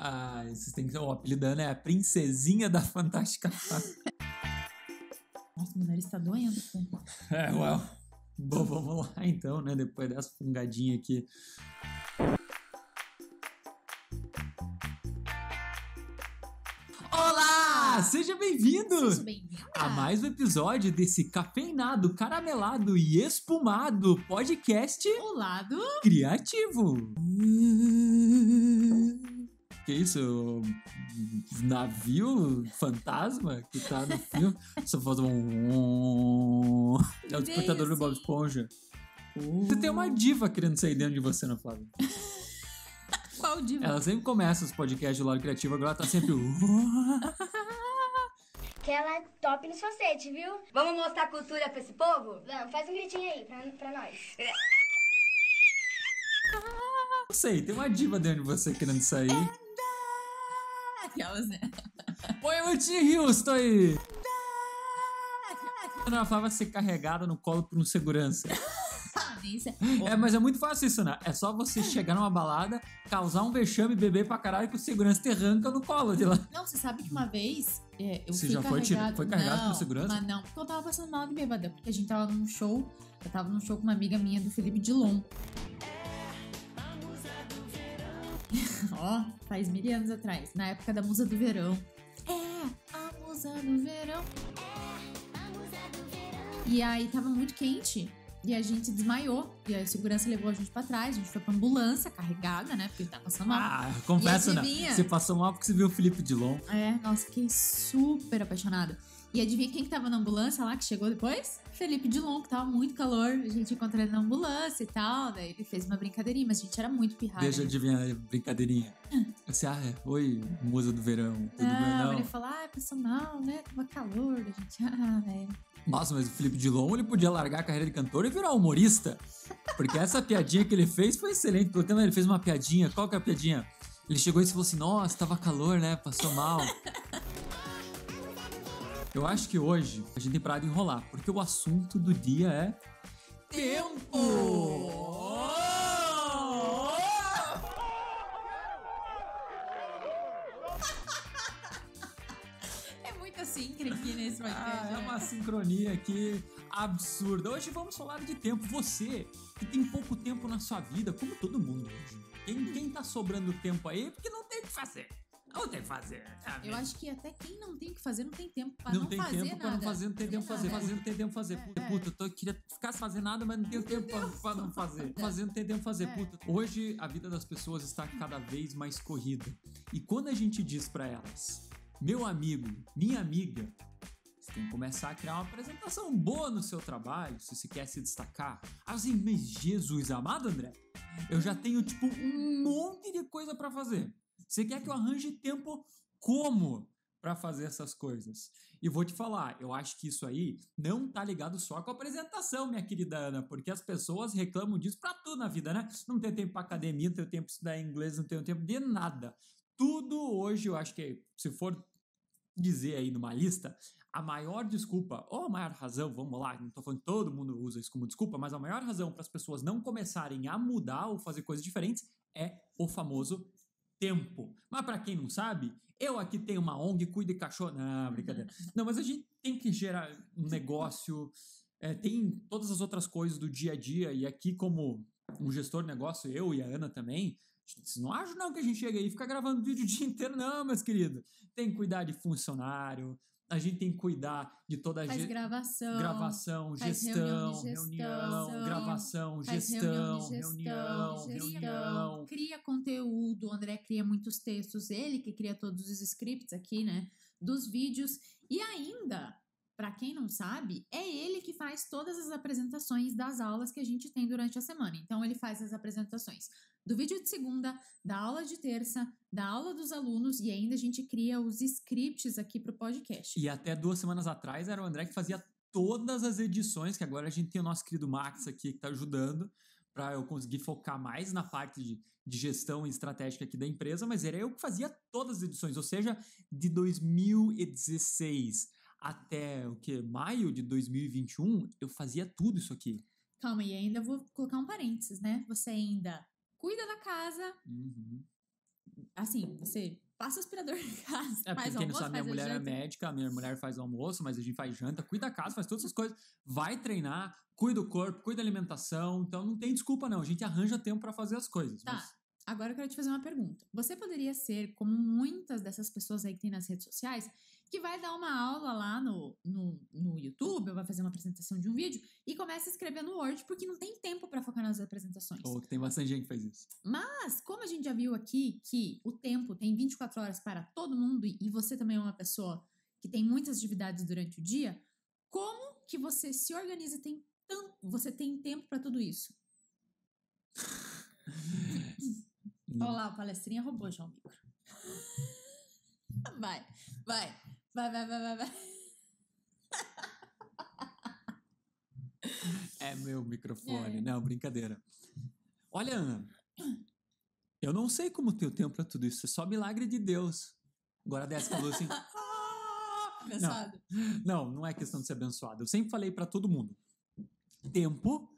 Ah, vocês têm que... O apelido da Ana é a Princesinha da Fantástica Fábrica. Nossa, meu nariz tá doendo. Pô. Bom, vamos lá então, né? Depois dessa fungadinha aqui. Olá! Seja bem-vindo! Seja bem-vinda A mais um episódio desse cafeinado, caramelado e espumado podcast O lado... criativo. Que isso? Navio fantasma que tá no filme? Só faz um... É o despertador do Bob Esponja. Você tem uma diva querendo sair dentro de você, não, Flávia? Qual diva? Ela sempre começa os podcasts do lado criativo, agora ela tá sempre... Que ela é top nos facetes, viu? Vamos mostrar cultura pra esse povo? Não, faz um gritinho aí pra nós. Não sei, tem uma diva dentro de você querendo sair. Aquelas, né? Põe o Whitney Houston aí! A Flávia vai ser carregada no colo por um segurança. Mas é muito fácil isso, né? É só você chegar numa balada, causar um vexame, beber pra caralho que o segurança te arranca no colo de lá. Não, você sabe que uma vez eu Você fui já carregado... foi carregado pelo segurança? Mas não, porque eu tava passando mal de bêbada. Porque a gente tava num show, eu tava num show com uma amiga minha do Felipe Dilon. Ó, faz 1000 anos atrás, na época da Musa do Verão. É, a Musa do Verão. E aí tava muito quente e a gente desmaiou. E aí a segurança levou a gente pra trás, a gente foi pra ambulância carregada, né? Porque ele tava passando mal. Ah, confessa, E né? adivinha? Você passou mal porque você viu o Felipe Dilon. É, nossa, fiquei super apaixonada. E adivinha quem que tava na ambulância lá, que chegou depois? Felipe Dilon, que tava muito calor. A gente encontrou ele na ambulância e tal. Daí ele fez uma brincadeirinha, mas a gente era muito pirrada. Deixa eu né? adivinhar a brincadeirinha. Você, oi, musa do verão. Tudo bem? Não, Não. ele falou, passou mal, né? Tava calor. A gente, é. Nossa, mas o Felipe Dilon, ele podia largar a carreira de cantor e virar humorista. Porque essa piadinha que ele fez foi excelente. Pelo tempo ele fez uma piadinha. Qual que é a piadinha? Ele chegou e falou assim, nossa, tava calor, né? Passou mal. Eu acho que hoje a gente tem parado de enrolar, porque o assunto do dia é... Tempo! É muito síncrono aqui nesse podcast. É uma sincronia aqui absurda. Hoje vamos falar de tempo. Você que tem pouco tempo na sua vida, como todo mundo hoje. Quem tá sobrando tempo aí, porque não tem o que fazer. Não tem o que fazer. Eu acho que até quem não tem o que fazer não tem tempo pra Não não tem fazer tempo nada. pra não fazer, não tem tempo pra fazer. Nada. Fazer, não tem tempo pra fazer. Puta, queria ficar sem fazer nada, mas não tenho tempo pra não fazer. Fazer, não tem tempo pra fazer. Puta. Hoje, a vida das pessoas está cada vez mais corrida. E quando a gente diz pra elas, meu amigo, minha amiga, você tem que começar a criar uma apresentação boa no seu trabalho, se você quer se destacar. Assim, mas Jesus amado, André, eu já tenho, tipo, um monte de coisa pra fazer. Você quer que eu arranje tempo como pra fazer essas coisas? E vou te falar, eu acho que isso aí não tá ligado só com a apresentação, minha querida Ana, porque as pessoas reclamam disso pra tudo na vida, né? Não tenho tempo pra academia, não tenho tempo pra estudar inglês, não tenho tempo de nada. Tudo hoje, eu acho que, se for dizer aí numa lista, a maior desculpa, ou a maior razão, vamos lá, não tô falando que todo mundo usa isso como desculpa, mas a maior razão para as pessoas não começarem a mudar ou fazer coisas diferentes é o famoso tempo. Mas para quem não sabe, eu aqui tenho uma ONG, cuido de cachorro. Não, brincadeira. Não, mas a gente tem que gerar um negócio, tem todas as outras coisas do dia a dia, e aqui como um gestor de negócio, eu e a Ana também, vocês não acham não que a gente chega aí e fica gravando vídeo o dia inteiro, não, meus queridos. Tem que cuidar de funcionário, a gente tem que cuidar de toda a Faz gravação, faz gestão, reunião, gravação, faz gestão, reunião, cria conteúdo. O André cria muitos textos, ele que cria todos os scripts aqui, né, dos vídeos. E ainda, para quem não sabe, é ele que faz todas as apresentações das aulas que a gente tem durante a semana. Então, ele faz as apresentações do vídeo de segunda, da aula de terça, da aula dos alunos, e ainda a gente cria os scripts aqui pro podcast. E até 2 semanas atrás era o André que fazia todas as edições, que agora a gente tem o nosso querido Max aqui que tá ajudando para eu conseguir focar mais na parte de gestão estratégica aqui da empresa, mas era eu que fazia todas as edições, ou seja, de 2016 até maio de 2021, eu fazia tudo isso aqui. Calma, e ainda vou colocar um parênteses, né? Você ainda cuida da casa, assim, você passa o aspirador em casa, porque faz quem não almoço, sabe, minha faz a mulher é janta. médica, a minha mulher faz almoço, mas a gente faz janta, cuida da casa, faz todas essas coisas, vai treinar, cuida do corpo, cuida da alimentação, então não tem desculpa não, a gente arranja tempo pra fazer as coisas. Tá, Mas agora eu quero te fazer uma pergunta. Você poderia ser como muitas dessas pessoas aí que tem nas redes sociais, que vai dar uma aula lá no YouTube, ou vai fazer uma apresentação de um vídeo, e começa a escrever no Word, porque não tem tempo pra focar nas apresentações. ou que tem bastante gente que faz isso. Mas, como a gente já viu aqui que o tempo tem 24 horas para todo mundo e você também é uma pessoa que tem muitas atividades durante o dia, como que você se organiza e você tem tempo para tudo isso? Olha lá, o palestrinha roubou já o micro. Vai. É meu microfone. É. Não, brincadeira. Olha, Ana, eu não sei como ter o tempo pra tudo isso. É só milagre de Deus. Agora desce falou assim. Abençoado. Não é questão de ser abençoado. Eu sempre falei pra todo mundo. Tempo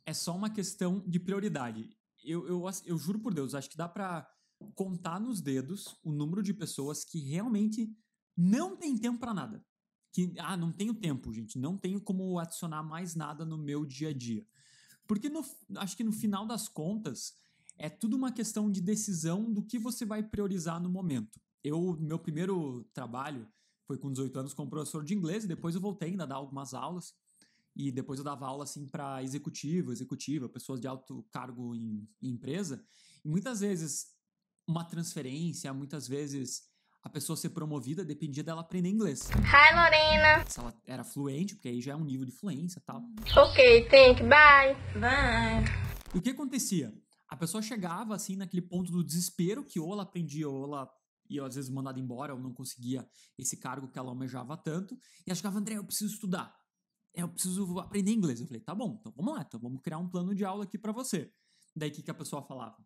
é só uma questão de prioridade. Eu juro por Deus, acho que dá pra contar nos dedos o número de pessoas que realmente não tem tempo pra nada. Não tenho tempo, gente. Não tenho como adicionar mais nada no meu dia a dia. Porque acho que no final das contas é tudo uma questão de decisão do que você vai priorizar no momento. Meu primeiro trabalho foi com 18 anos como professor de inglês e depois eu voltei ainda a dar algumas aulas. E depois eu dava aula assim para executiva, pessoas de alto cargo em empresa. E muitas vezes uma transferência, muitas vezes a pessoa ser promovida dependia dela aprender inglês. Hi, Lorena. Se ela era fluente, porque aí já é um nível de fluência e tal. Ok, thank you, bye. Bye. E o que acontecia? A pessoa chegava assim naquele ponto do desespero que ou ela aprendia ou ela ia às vezes mandada embora ou não conseguia esse cargo que ela almejava tanto. E ela chegava, André, eu preciso estudar. Eu preciso aprender inglês. Eu falei, tá bom, então vamos lá. Então vamos criar um plano de aula aqui pra você. Daí o que a pessoa falava?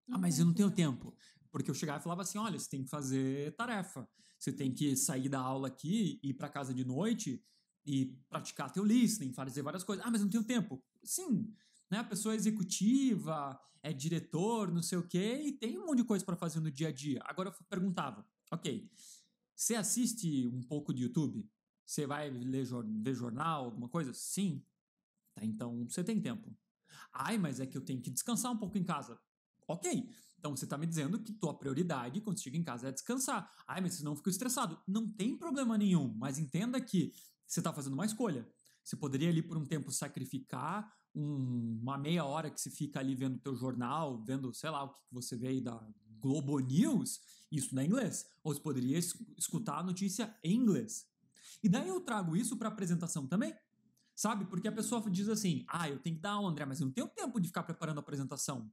Mas eu não tenho tempo. Porque eu chegava e falava assim, olha, você tem que fazer tarefa. Você tem que sair da aula aqui, ir pra casa de noite e praticar teu listening, fazer várias coisas. Mas eu não tenho tempo. Sim, né? A pessoa é executiva, é diretor, não sei o quê, e tem um monte de coisa pra fazer no dia a dia. Agora eu perguntava, ok, você assiste um pouco de YouTube? Você vai ver jornal, alguma coisa? Sim. Tá, então você tem tempo. Mas é que eu tenho que descansar um pouco em casa. Ok. Então você tá me dizendo que tua prioridade quando chega em casa é descansar. Mas senão eu fico estressado. Não tem problema nenhum, mas entenda que você tá fazendo uma escolha. Você poderia ali por um tempo sacrificar uma meia hora que você fica ali vendo teu jornal, vendo, sei lá, o que você vê aí da Globo News, isso não é inglês. Ou você poderia escutar a notícia em inglês. E daí eu trago isso para apresentação também, sabe? Porque a pessoa diz assim, eu tenho que dar aula, André, mas eu não tenho tempo de ficar preparando a apresentação.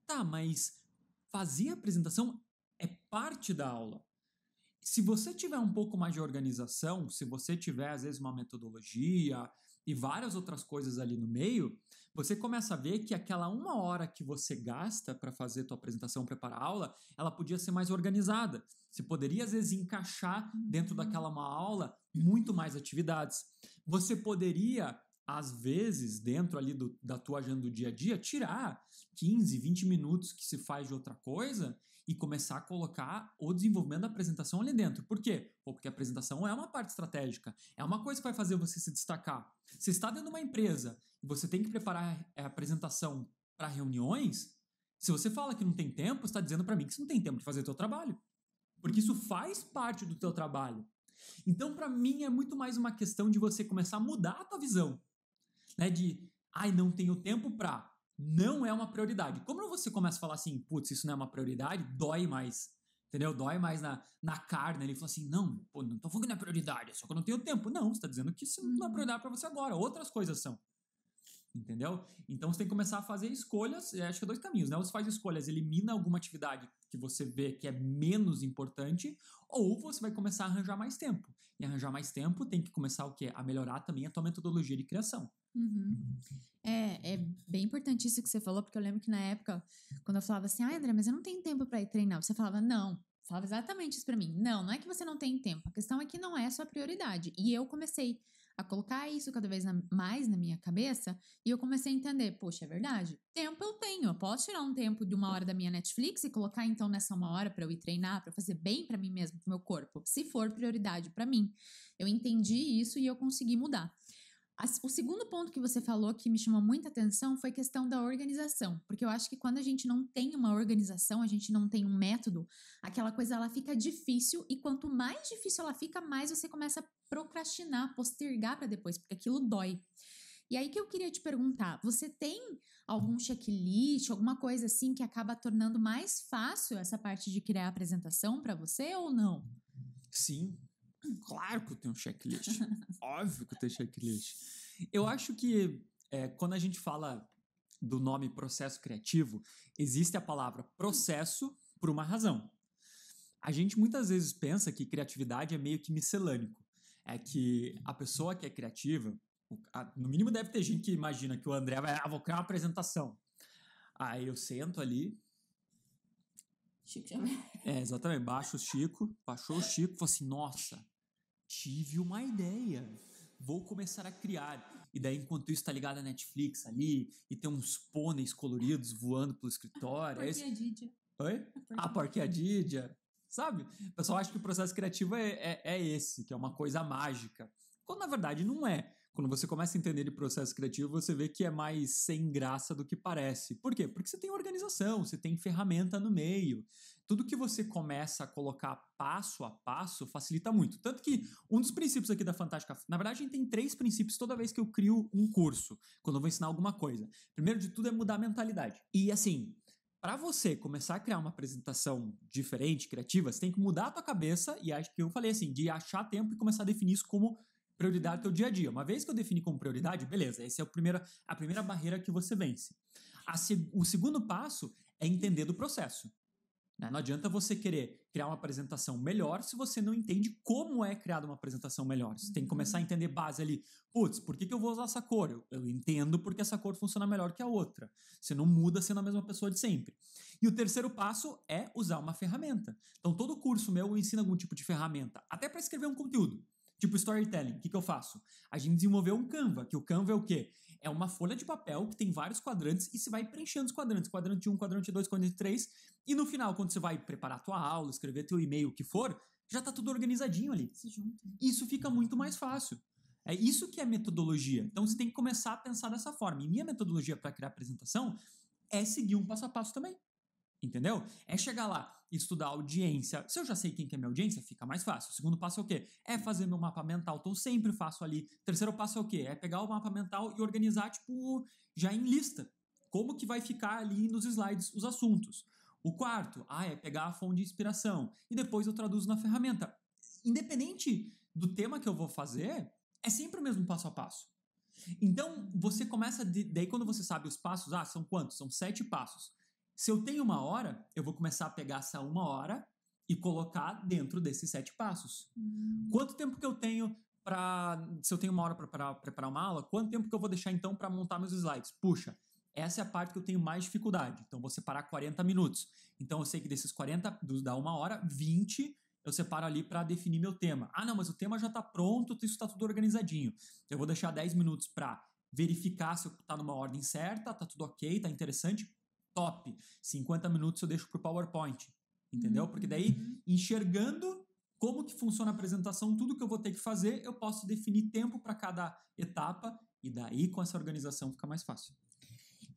Tá, mas fazer a apresentação é parte da aula. Se você tiver um pouco mais de organização, se você tiver, às vezes, uma metodologia e várias outras coisas ali no meio, você começa a ver que aquela 1 hora que você gasta para fazer tua apresentação, preparar a aula, ela podia ser mais organizada. Você poderia, às vezes, encaixar dentro daquela uma aula muito mais atividades. Você poderia, às vezes, dentro ali da tua agenda do dia a dia, tirar 15, 20 minutos que se faz de outra coisa e começar a colocar o desenvolvimento da apresentação ali dentro. Por quê? Porque a apresentação é uma parte estratégica. É uma coisa que vai fazer você se destacar. Você está dentro de uma empresa e você tem que preparar a apresentação para reuniões, se você fala que não tem tempo, você está dizendo para mim que você não tem tempo de fazer o teu trabalho. Porque isso faz parte do teu trabalho. Então, para mim, é muito mais uma questão de você começar a mudar a tua visão. Né? Não tenho tempo pra... Não é uma prioridade. Como você começa a falar assim, putz, isso não é uma prioridade, dói mais. Entendeu? Dói mais na carne. Ele fala assim, não tô falando que não é prioridade, é só que eu não tenho tempo. Não, você tá dizendo que isso não é prioridade pra você agora. Outras coisas são. Entendeu? Então você tem que começar a fazer escolhas, acho que é 2 caminhos, né? Ou você faz escolhas, elimina alguma atividade que você vê que é menos importante, ou você vai começar a arranjar mais tempo. E arranjar mais tempo tem que começar o quê? A melhorar também a tua metodologia de criação. É bem importante isso que você falou, porque eu lembro que na época, quando eu falava assim, André, mas eu não tenho tempo pra ir treinar, você falava, não. Falava exatamente isso pra mim. Não é que você não tem tempo, a questão é que não é a sua prioridade. E eu comecei a colocar isso cada vez mais na minha cabeça e eu comecei a entender, poxa, é verdade, tempo eu tenho, eu posso tirar um tempo de 1 hora da minha Netflix e colocar então nessa 1 hora pra eu ir treinar, pra eu fazer bem pra mim mesmo, pro meu corpo, se for prioridade pra mim. Eu entendi isso e eu consegui mudar. O segundo ponto que você falou que me chamou muita atenção foi a questão da organização, porque eu acho que quando a gente não tem uma organização, a gente não tem um método, aquela coisa ela fica difícil e quanto mais difícil ela fica, mais você começa a procrastinar, postergar para depois, porque aquilo dói. E aí que eu queria te perguntar, você tem algum checklist, alguma coisa assim que acaba tornando mais fácil essa parte de criar a apresentação para você ou não? Sim, claro que eu tenho um checklist. Óbvio que eu tenho checklist. Eu acho que quando a gente fala do nome processo criativo, existe a palavra processo por uma razão. A gente muitas vezes pensa que criatividade é meio que miscelânico. É que a pessoa que é criativa, no mínimo deve ter gente que imagina que o André vai, vou criar uma apresentação. Aí eu sento ali. Chico também. Exatamente, baixou o Chico, falou assim, nossa, tive uma ideia, vou começar a criar. E daí, enquanto isso, tá ligado a Netflix ali, e tem uns pôneis coloridos voando pelo escritório. Porquinha Didia. Oi? A Porquinha Didia. Sabe? O pessoal acha que o processo criativo é esse, que é uma coisa mágica. Quando, na verdade, não é. Quando você começa a entender de processo criativo, você vê que é mais sem graça do que parece. Por quê? Porque você tem organização, você tem ferramenta no meio. Tudo que você começa a colocar passo a passo facilita muito. Tanto que um dos princípios aqui da Fantástica... Na verdade, a gente tem 3 princípios toda vez que eu crio um curso, quando eu vou ensinar alguma coisa. Primeiro de tudo é mudar a mentalidade. E assim, para você começar a criar uma apresentação diferente, criativa, você tem que mudar a tua cabeça e acho que eu falei assim, de achar tempo e começar a definir isso como prioridade do teu dia a dia. Uma vez que eu defini como prioridade, beleza, essa é a primeira barreira que você vence. O segundo passo é entender do processo. Não adianta você querer criar uma apresentação melhor se você não entende como é criada uma apresentação melhor. Você tem que começar a entender base ali. Putz, por que eu vou usar essa cor? Eu entendo porque essa cor funciona melhor que a outra. Você não muda sendo a mesma pessoa de sempre. E o terceiro passo é usar uma ferramenta. Então, todo curso meu ensina algum tipo de ferramenta, até para escrever um conteúdo. Tipo storytelling, o que eu faço? A gente desenvolveu um Canva, que o Canva é o quê? É uma folha de papel que tem vários quadrantes e você vai preenchendo os quadrantes. Quadrante 1, quadrante 2, quadrante 3. E no final, quando você vai preparar a tua aula, escrever teu e-mail, o que for, já tá tudo organizadinho ali. Isso fica muito mais fácil. É isso que é metodologia. Então, você tem que começar a pensar dessa forma. E minha metodologia para criar apresentação é seguir um passo a passo também. Entendeu? É chegar lá, estudar a audiência. Se eu já sei quem que é minha audiência, fica mais fácil. O segundo passo é o quê? É fazer meu mapa mental. Então, eu sempre faço ali. O terceiro passo é o quê? É pegar o mapa mental e organizar, tipo, já em lista. Como que vai ficar ali nos slides os assuntos. O quarto, é pegar a fonte de inspiração. E depois eu traduzo na ferramenta. Independente do tema que eu vou fazer, é sempre o mesmo passo a passo. Então, você começa... Daí, quando você sabe os passos, são quantos? São 7 passos. Se eu tenho 1 hora, eu vou começar a pegar essa 1 hora e colocar dentro desses 7 passos. Quanto tempo que eu tenho se eu tenho 1 hora para preparar uma aula, quanto tempo que eu vou deixar então para montar meus slides? Puxa, essa é a parte que eu tenho mais dificuldade. Então, vou separar 40 minutos. Então, eu sei que desses 40, da 1 hora, 20 eu separo ali para definir meu tema. Não, mas o tema já está pronto, isso está tudo organizadinho. Eu vou deixar 10 minutos para verificar se está numa ordem certa, está tudo ok, está interessante. Top. 50 minutos eu deixo pro PowerPoint. Entendeu? Porque daí, enxergando como que funciona a apresentação, tudo que eu vou ter que fazer, eu posso definir tempo para cada etapa e daí, com essa organização, fica mais fácil.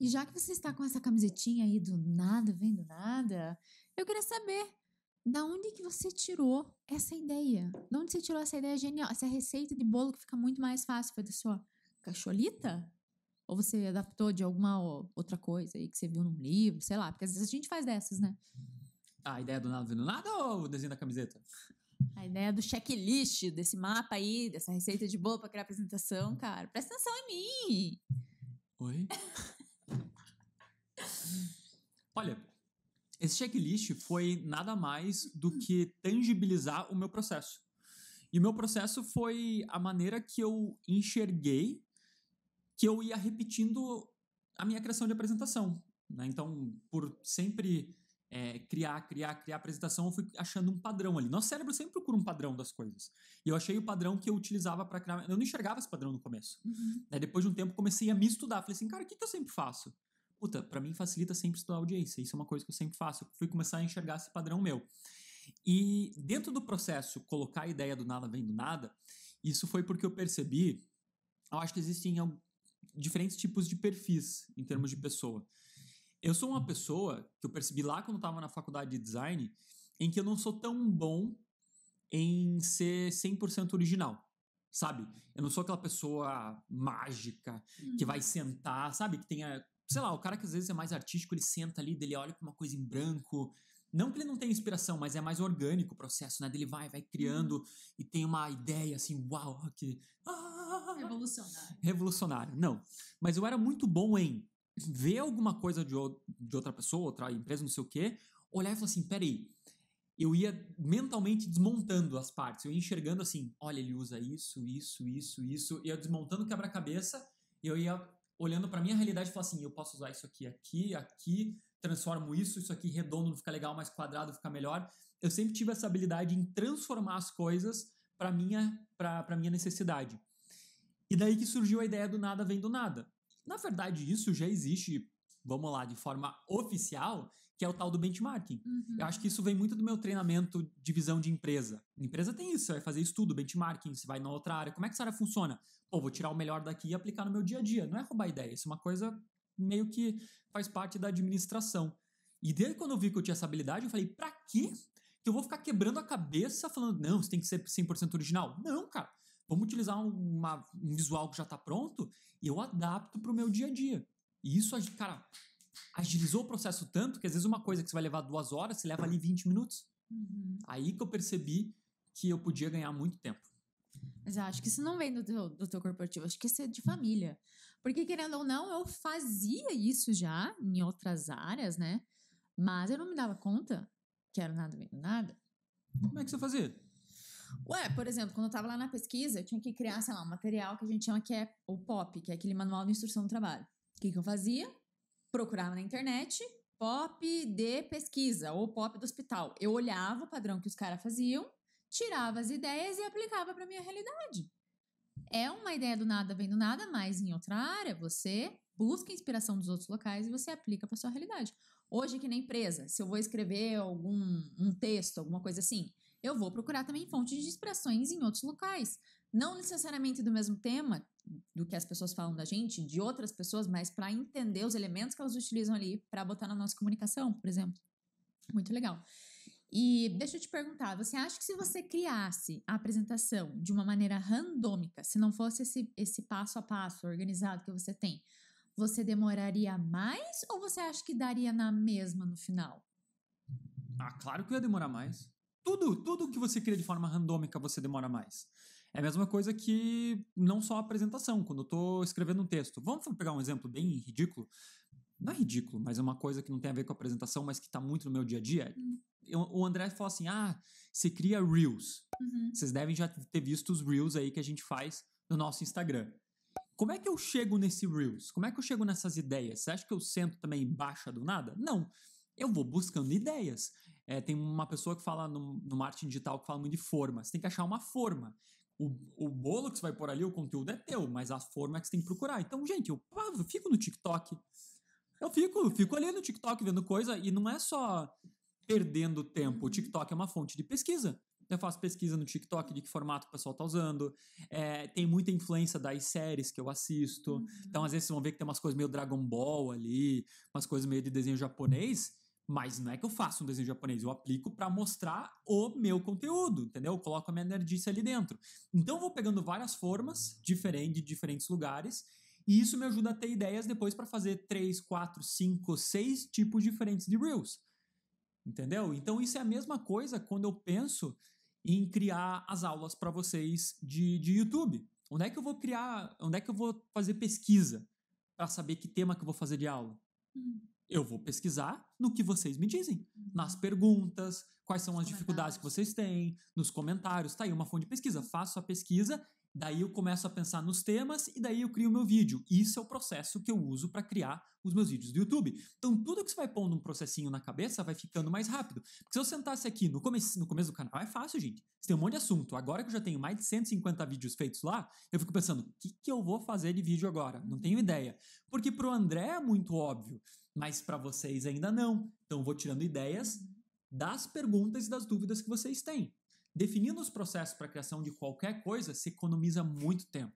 E já que você está com essa camisetinha aí do nada, vem do nada, eu queria saber da onde que você tirou essa ideia? De onde você tirou essa ideia genial? Essa receita de bolo que fica muito mais fácil? Foi da sua cacholita? Ou você adaptou de alguma outra coisa aí que você viu num livro, sei lá, porque às vezes a gente faz dessas, né? A ideia do nada vem do nada ou o desenho da camiseta? A ideia do checklist, desse mapa aí, dessa receita de bolo pra criar apresentação, cara. Presta atenção em mim! Oi? Olha, esse checklist foi nada mais do que tangibilizar o meu processo. E o meu processo foi a maneira que eu enxerguei que eu ia repetindo a minha criação de apresentação. Né? Então, por sempre criar apresentação, eu fui achando um padrão ali. Nosso cérebro sempre procura um padrão das coisas. E eu achei o padrão que eu utilizava para criar. Eu não enxergava esse padrão no começo. Depois de um tempo, comecei a me estudar. Falei assim, cara, o que eu sempre faço? Puta, pra mim facilita sempre estudar audiência. Isso é uma coisa que eu sempre faço. Eu fui começar a enxergar esse padrão meu. E dentro do processo, colocar a ideia do nada vem do nada, isso foi porque eu percebi, eu acho que existem diferentes tipos de perfis em termos de pessoa. Eu sou uma pessoa que eu percebi lá quando eu estava na faculdade de design, em que eu não sou tão bom em ser 100% original, sabe? Eu não sou aquela pessoa mágica que vai sentar, sabe? Que tenha, sei lá, o cara que às vezes é mais artístico, ele senta ali, ele olha para uma coisa em branco. Não que ele não tenha inspiração, mas é mais orgânico o processo, né? Ele vai criando e tem uma ideia assim, uau, que... Revolucionário. Não. Mas eu era muito bom em ver alguma coisa de outra pessoa, outra empresa, não sei o quê, olhar e falar assim, peraí, eu ia mentalmente desmontando as partes, eu ia enxergando assim, olha, ele usa isso, e eu desmontando o quebra-cabeça, e eu ia olhando pra minha realidade e falar assim, eu posso usar isso aqui, transformo isso aqui redondo não fica legal, mais quadrado fica melhor. Eu sempre tive essa habilidade em transformar as coisas pra minha necessidade. E daí que surgiu a ideia do nada vem do nada. Na verdade, isso já existe, vamos lá, de forma oficial, que é o tal do benchmarking. Eu acho que isso vem muito do meu treinamento de visão de empresa. A empresa tem isso, você vai fazer estudo, benchmarking, você vai na outra área. Como é que essa área funciona? Pô, vou tirar o melhor daqui e aplicar no meu dia a dia. Não é roubar ideia, isso é uma coisa meio que faz parte da administração. E desde quando eu vi que eu tinha essa habilidade, eu falei, pra quê que eu vou ficar quebrando a cabeça falando, não, você tem que ser 100% original? Não, cara. Vamos utilizar um visual que já está pronto e eu adapto para o meu dia a dia. E isso, cara, agilizou o processo tanto que às vezes uma coisa que você vai levar 2 horas, você leva ali 20 minutos. Aí que eu percebi que eu podia ganhar muito tempo. Mas eu acho que isso não vem do teu corporativo, acho que isso é de família. Porque, querendo ou não, eu fazia isso já em outras áreas, né? Mas eu não me dava conta que era nada vem do nada. Como é que você fazia? Ué, por exemplo, quando eu tava lá na pesquisa, eu tinha que criar, sei lá, um material que a gente chama que é o POP, que é aquele manual de instrução do trabalho. O que eu fazia? Procurava na internet, POP de pesquisa ou POP do hospital. Eu olhava o padrão que os caras faziam, tirava as ideias e aplicava pra minha realidade. É uma ideia do nada vem do nada, mas em outra área você busca inspiração dos outros locais e você aplica pra sua realidade. Hoje aqui na empresa, se eu vou escrever um texto, alguma coisa assim, eu vou procurar também fontes de inspirações em outros locais. Não necessariamente do mesmo tema, do que as pessoas falam da gente, de outras pessoas, mas para entender os elementos que elas utilizam ali para botar na nossa comunicação, por exemplo. Muito legal. E deixa eu te perguntar, você acha que se você criasse a apresentação de uma maneira randômica, se não fosse esse passo a passo organizado que você tem, você demoraria mais ou você acha que daria na mesma no final? Ah, claro que eu ia demorar mais. Tudo que você cria de forma randômica, você demora mais. É a mesma coisa que não só a apresentação, quando eu tô escrevendo um texto. Vamos pegar um exemplo bem ridículo. Não é ridículo, mas é uma coisa que não tem a ver com a apresentação, mas que tá muito no meu dia a dia. O André falou assim, você cria Reels. Vocês devem já ter visto os Reels aí que a gente faz no nosso Instagram. Como é que eu chego nesse Reels? Como é que eu chego nessas ideias? Você acha que eu sento também baixa do nada? Não. Eu vou buscando ideias. Tem uma pessoa que fala no marketing digital que fala muito de forma. Você tem que achar uma forma. O bolo que você vai pôr ali, o conteúdo é teu, mas a forma é que você tem que procurar. Então, gente, eu fico no TikTok. Eu fico ali no TikTok vendo coisa e não é só perdendo tempo. O TikTok é uma fonte de pesquisa. Eu faço pesquisa no TikTok de que formato o pessoal tá usando. Tem muita influência das séries que eu assisto. Então, às vezes, vocês vão ver que tem umas coisas meio Dragon Ball ali, umas coisas meio de desenho japonês. Mas não é que eu faço um desenho japonês, eu aplico para mostrar o meu conteúdo, entendeu? Eu coloco a minha nerdice ali dentro. Então, eu vou pegando várias formas de diferentes lugares e isso me ajuda a ter ideias depois para fazer 3, 4, 5, 6 tipos diferentes de Reels. Entendeu? Então, isso é a mesma coisa quando eu penso em criar as aulas para vocês de YouTube. Onde é que eu vou fazer pesquisa para saber que tema que eu vou fazer de aula? Eu vou pesquisar no que vocês me dizem. Nas perguntas, quais são as dificuldades que vocês têm, nos comentários. Tá aí uma fonte de pesquisa. Faço a pesquisa, Daí eu começo a pensar nos temas e daí eu crio o meu vídeo. Isso é o processo que eu uso para criar os meus vídeos do YouTube. Então, tudo que você vai pondo um processinho na cabeça vai ficando mais rápido. Porque se eu sentasse aqui no começo do canal, é fácil, gente. Você tem um monte de assunto. Agora que eu já tenho mais de 150 vídeos feitos lá, eu fico pensando, o que eu vou fazer de vídeo agora? Não tenho ideia. Porque pro André é muito óbvio, mas para vocês ainda não. Então, eu vou tirando ideias das perguntas e das dúvidas que vocês têm. Definindo os processos para a criação de qualquer coisa, se economiza muito tempo.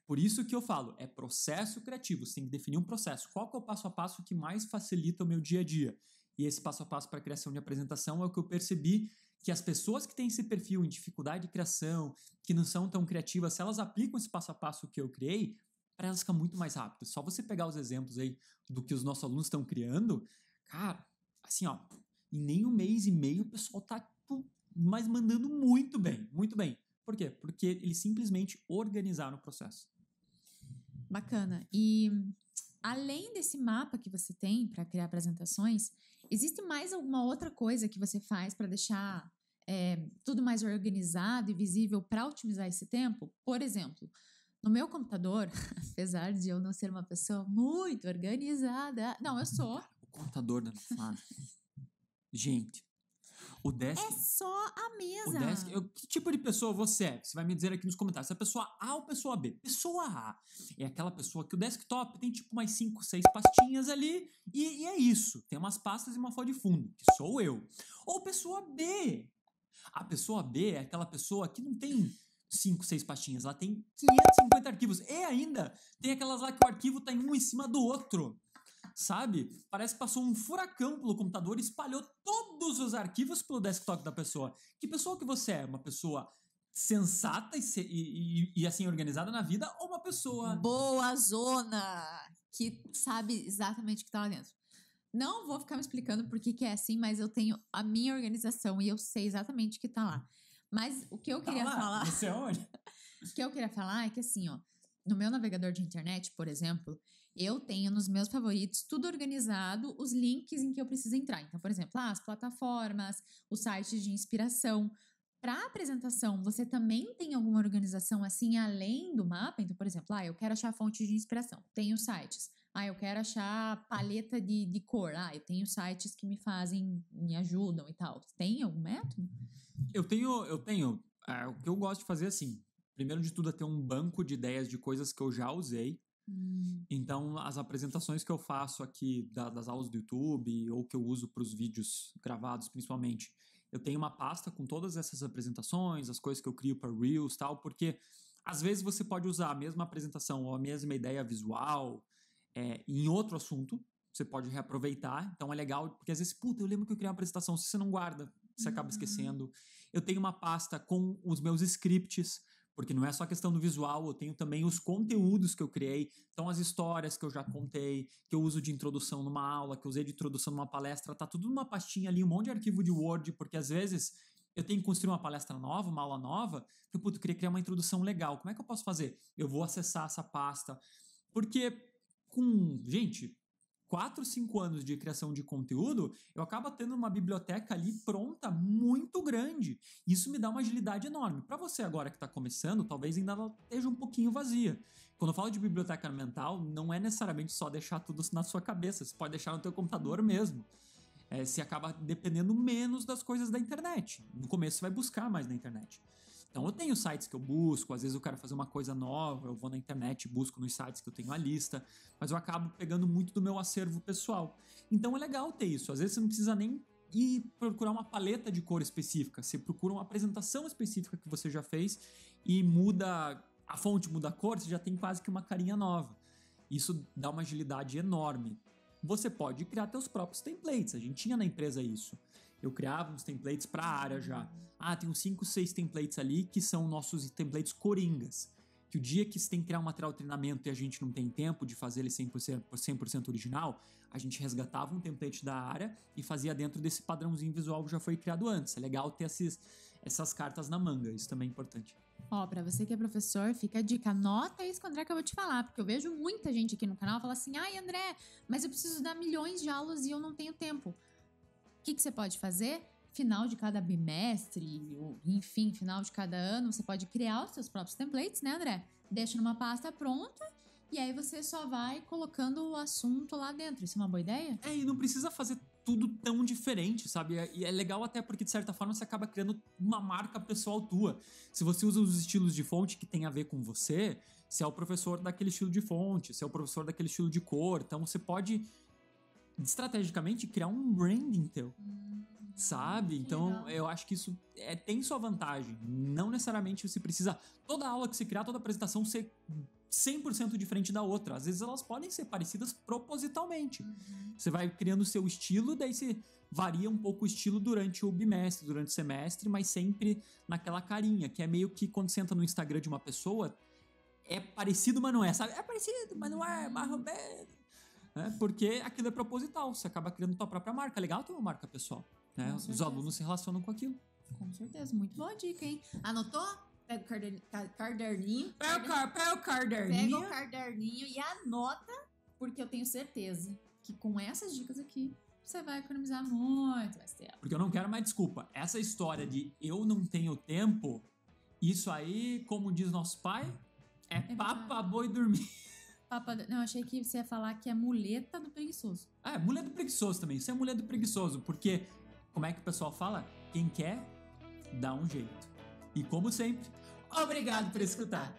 Por isso que eu falo, é processo criativo, você tem que definir um processo. Qual que é o passo a passo que mais facilita o meu dia a dia? E esse passo a passo para a criação de apresentação é o que eu percebi que as pessoas que têm esse perfil em dificuldade de criação, que não são tão criativas, se elas aplicam esse passo a passo que eu criei, para elas fica muito mais rápido. Só você pegar os exemplos aí do que os nossos alunos estão criando, cara, assim, ó, em nem um mês e meio o pessoal tá mas mandando muito bem, muito bem. Por quê? Porque eles simplesmente organizaram o processo. Bacana. E além desse mapa que você tem para criar apresentações, existe mais alguma outra coisa que você faz para deixar tudo mais organizado e visível para otimizar esse tempo? Por exemplo, no meu computador, apesar de eu não ser uma pessoa muito organizada, não, eu sou. O computador da Flávia. Gente, o desk... É só a mesa. O desk... Que tipo de pessoa você é? Você vai me dizer aqui nos comentários. Se é pessoa A ou pessoa B? Pessoa A é aquela pessoa que o desktop tem tipo mais 5, 6 pastinhas ali e é isso. Tem umas pastas e uma folha de fundo, que sou eu. Ou pessoa B. A pessoa B é aquela pessoa que não tem 5, 6 pastinhas. Ela tem 550 arquivos. E ainda tem aquelas lá que o arquivo tá em um em cima do outro. Sabe? Parece que passou um furacão pelo computador e espalhou todos os arquivos pelo desktop da pessoa. Que pessoa que você é? Uma pessoa sensata e assim organizada na vida ou uma pessoa... Boa zona! Que sabe exatamente o que tá lá dentro. Não vou ficar me explicando por que é assim, mas eu tenho a minha organização e eu sei exatamente o que tá lá. Mas o que eu queria falar... Você é onde? O que eu queria falar é que assim, ó, no meu navegador de internet, por exemplo, eu tenho nos meus favoritos tudo organizado, os links em que eu preciso entrar. Então, por exemplo, as plataformas, os sites de inspiração. Para apresentação, você também tem alguma organização assim além do mapa? Então, por exemplo, eu quero achar fonte de inspiração. Tenho sites. Eu quero achar paleta de cor. Eu tenho sites que me ajudam e tal. Tem algum método? Eu tenho. O que eu gosto de fazer assim. Primeiro de tudo é ter um banco de ideias de coisas que eu já usei. Então, as apresentações que eu faço aqui das aulas do YouTube ou que eu uso para os vídeos gravados, principalmente, eu tenho uma pasta com todas essas apresentações, as coisas que eu crio para Reels e tal, porque às vezes você pode usar a mesma apresentação ou a mesma ideia visual em outro assunto, você pode reaproveitar, então é legal, porque às vezes, eu lembro que eu criei uma apresentação, se você não guarda, você acaba esquecendo. Eu tenho uma pasta com os meus scripts, porque não é só a questão do visual, eu tenho também os conteúdos que eu criei, então as histórias que eu já contei, que eu uso de introdução numa aula, que eu usei de introdução numa palestra, tá tudo numa pastinha ali, um monte de arquivo de Word, porque às vezes eu tenho que construir uma palestra nova, uma aula nova, eu queria criar uma introdução legal, como é que eu posso fazer? Eu vou acessar essa pasta, porque gente, 4, 5 anos de criação de conteúdo, eu acabo tendo uma biblioteca ali pronta, muito grande. Isso me dá uma agilidade enorme. Para você agora que está começando, talvez ainda ela esteja um pouquinho vazia. Quando eu falo de biblioteca mental, não é necessariamente só deixar tudo na sua cabeça. Você pode deixar no teu computador mesmo. Você acaba dependendo menos das coisas da internet. No começo você vai buscar mais na internet. Então eu tenho sites que eu busco, às vezes eu quero fazer uma coisa nova, eu vou na internet, busco nos sites que eu tenho a lista, mas eu acabo pegando muito do meu acervo pessoal. Então é legal ter isso, às vezes você não precisa nem ir procurar uma paleta de cor específica, você procura uma apresentação específica que você já fez e muda a fonte, muda a cor, você já tem quase que uma carinha nova. Isso dá uma agilidade enorme. Você pode criar seus próprios templates, a gente tinha na empresa isso. Eu criava uns templates para a área já. Tem uns 5, 6 templates ali que são nossos templates coringas. Que o dia que você tem que criar um material de treinamento e a gente não tem tempo de fazer ele 100% original, a gente resgatava um template da área e fazia dentro desse padrãozinho visual que já foi criado antes. É legal ter essas cartas na manga, isso também é importante. Pra você que é professor, fica a dica, anota isso que o André acabou de falar, porque eu vejo muita gente aqui no canal falar assim, André, mas eu preciso dar milhões de aulas e eu não tenho tempo. O que você pode fazer? final de cada bimestre, ou, enfim, final de cada ano, você pode criar os seus próprios templates, né, André? Deixa numa pasta pronta e aí você só vai colocando o assunto lá dentro. Isso é uma boa ideia? E não precisa fazer tudo tão diferente, sabe? E é legal até porque, de certa forma, você acaba criando uma marca pessoal tua. Se você usa os estilos de fonte que tem a ver com você, você é o professor daquele estilo de fonte, você é o professor daquele estilo de cor, então você pode, estrategicamente, criar um branding teu. Sabe? Então, legal. eu acho que isso tem sua vantagem. Não necessariamente você precisa toda aula que você criar, toda apresentação ser 100% diferente da outra. Às vezes elas podem ser parecidas propositalmente. Você vai criando o seu estilo, daí você varia um pouco o estilo durante o bimestre, durante o semestre, mas sempre naquela carinha, que é meio que quando você entra no Instagram de uma pessoa, é parecido, mas não é, sabe? É parecido, mas não é, mais ou menos. Porque aquilo é proposital, você acaba criando tua própria marca. É legal ter uma marca pessoal. Né? Os alunos se relacionam com aquilo. Com certeza, muito boa dica, hein? Anotou? Pega o caderninho. Pega o caderninho. Pega o caderninho e anota, porque eu tenho certeza que com essas dicas aqui, você vai economizar muito mais tempo. Porque eu não quero mais desculpa. Essa história de eu não tenho tempo, isso aí, como diz nosso pai, é papa, boi dormir. Não, eu achei que você ia falar que é muleta do preguiçoso. Muleta do preguiçoso também. Isso é muleta do preguiçoso, porque, como é que o pessoal fala? Quem quer, dá um jeito. E como sempre, obrigado por escutar.